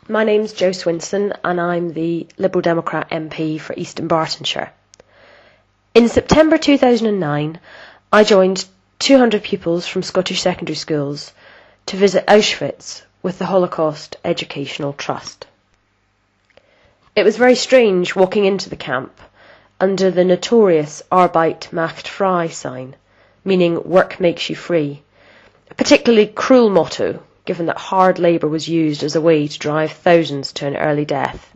My name's Jo Swinson and I'm the Liberal Democrat MP for East Bartonshire. In September 2009, I joined 200 pupils from Scottish secondary schools to visit Auschwitz with the Holocaust Educational Trust. It was very strange walking into the camp under the notorious Arbeit macht frei sign, meaning work makes you free, a particularly cruel motto given that hard labour was used as a way to drive thousands to an early death.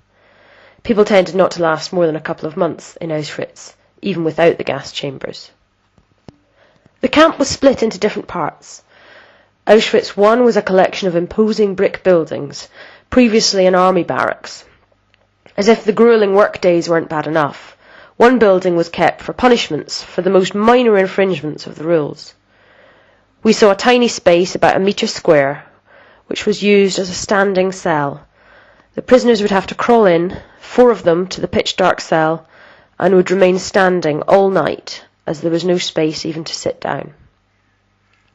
People tended not to last more than a couple of months in Auschwitz, even without the gas chambers. The camp was split into different parts. Auschwitz I was a collection of imposing brick buildings, previously an army barracks. As if the gruelling work days weren't bad enough, one building was kept for punishments for the most minor infringements of the rules. We saw a tiny space about 1 metre square, which was used as a standing cell. The prisoners would have to crawl in, 4 of them, to the pitch-dark cell, and would remain standing all night, as there was no space even to sit down.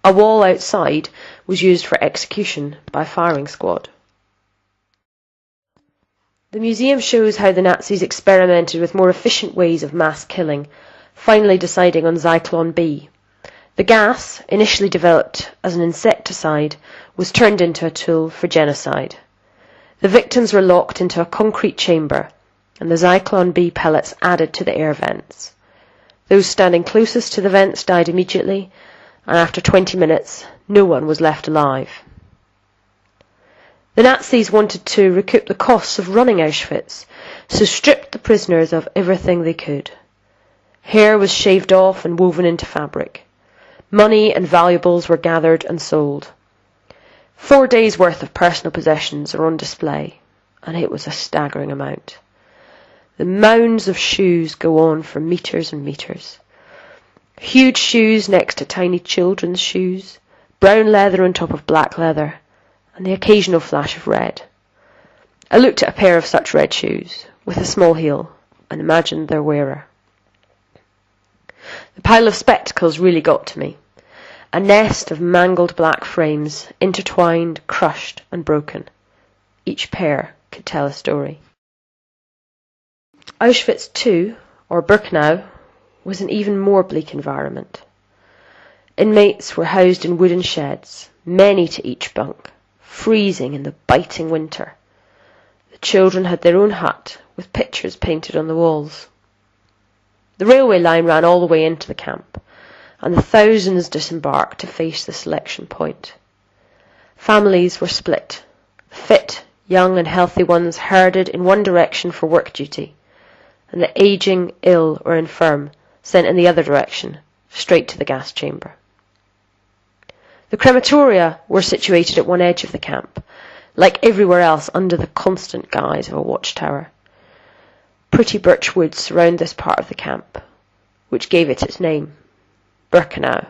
A wall outside was used for execution by firing squad. The museum shows how the Nazis experimented with more efficient ways of mass killing, finally deciding on Zyklon B. The gas, initially developed as an insecticide, was turned into a tool for genocide. The victims were locked into a concrete chamber, and the Zyklon B pellets added to the air vents. Those standing closest to the vents died immediately, and after 20 minutes, no one was left alive. The Nazis wanted to recoup the costs of running Auschwitz, so stripped the prisoners of everything they could. Hair was shaved off and woven into fabric. Money and valuables were gathered and sold. 4 days' worth of personal possessions are on display, and it was a staggering amount. The mounds of shoes go on for metres and metres. Huge shoes next to tiny children's shoes, brown leather on top of black leather, and the occasional flash of red. I looked at a pair of such red shoes, with a small heel, and imagined their wearer. The pile of spectacles really got to me. A nest of mangled black frames, intertwined, crushed, and broken. Each pair could tell a story. Auschwitz II, or Birkenau, was an even more bleak environment. Inmates were housed in wooden sheds, many to each bunk, freezing in the biting winter. The children had their own hut, with pictures painted on the walls. The railway line ran all the way into the camp, and the thousands disembarked to face the selection point. Families were split. The fit, young and healthy ones herded in one direction for work duty, and the aging, ill or infirm sent in the other direction, straight to the gas chamber. The crematoria were situated at one edge of the camp, like everywhere else under the constant guise of a watchtower. Pretty birch woods surround this part of the camp, which gave it its name, Birkenau.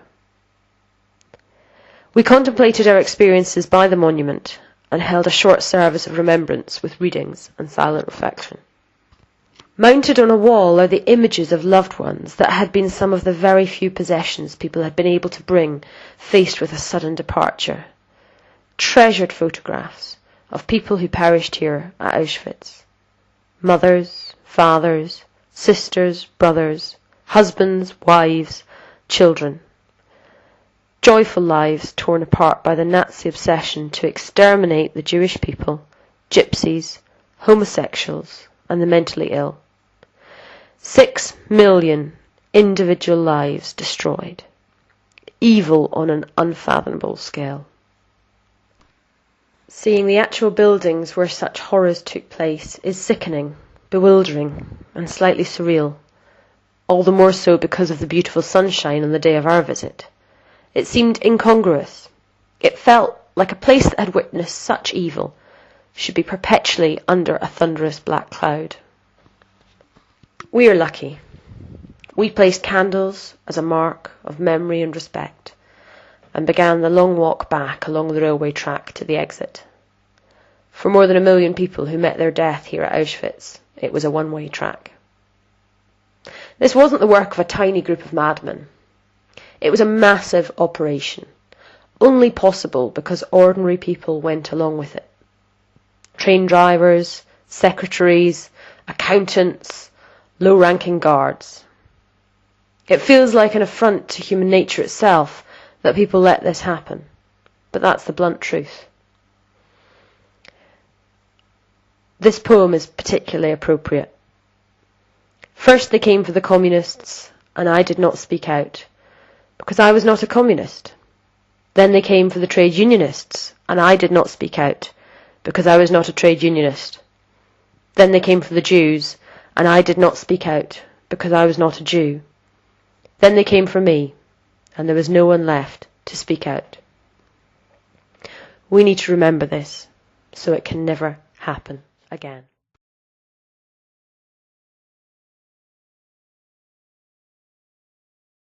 We contemplated our experiences by the monument and held a short service of remembrance with readings and silent reflection. Mounted on a wall are the images of loved ones that had been some of the very few possessions people had been able to bring faced with a sudden departure. Treasured photographs of people who perished here at Auschwitz. Mothers, fathers, sisters, brothers, husbands, wives, children. Joyful lives torn apart by the Nazi obsession to exterminate the Jewish people, gypsies, homosexuals, and the mentally ill. 6 million individual lives destroyed. Evil on an unfathomable scale. Seeing the actual buildings where such horrors took place is sickening, bewildering, and slightly surreal, all the more so because of the beautiful sunshine on the day of our visit. It seemed incongruous. It felt like a place that had witnessed such evil should be perpetually under a thunderous black cloud. We are lucky. We placed candles as a mark of memory and respect, and began the long walk back along the railway track to the exit. For more than 1 million people who met their death here at Auschwitz, it was a one-way track. This wasn't the work of a tiny group of madmen. It was a massive operation, only possible because ordinary people went along with it. train drivers, secretaries, accountants, low-ranking guards. It feels like an affront to human nature itself that people let this happen, but that's the blunt truth. This poem is particularly appropriate. First they came for the communists, and I did not speak out, because I was not a communist. Then they came for the trade unionists, and I did not speak out, because I was not a trade unionist. Then they came for the Jews, and I did not speak out, because I was not a Jew. Then they came for me, and there was no one left to speak out. We need to remember this, so it can never happen again.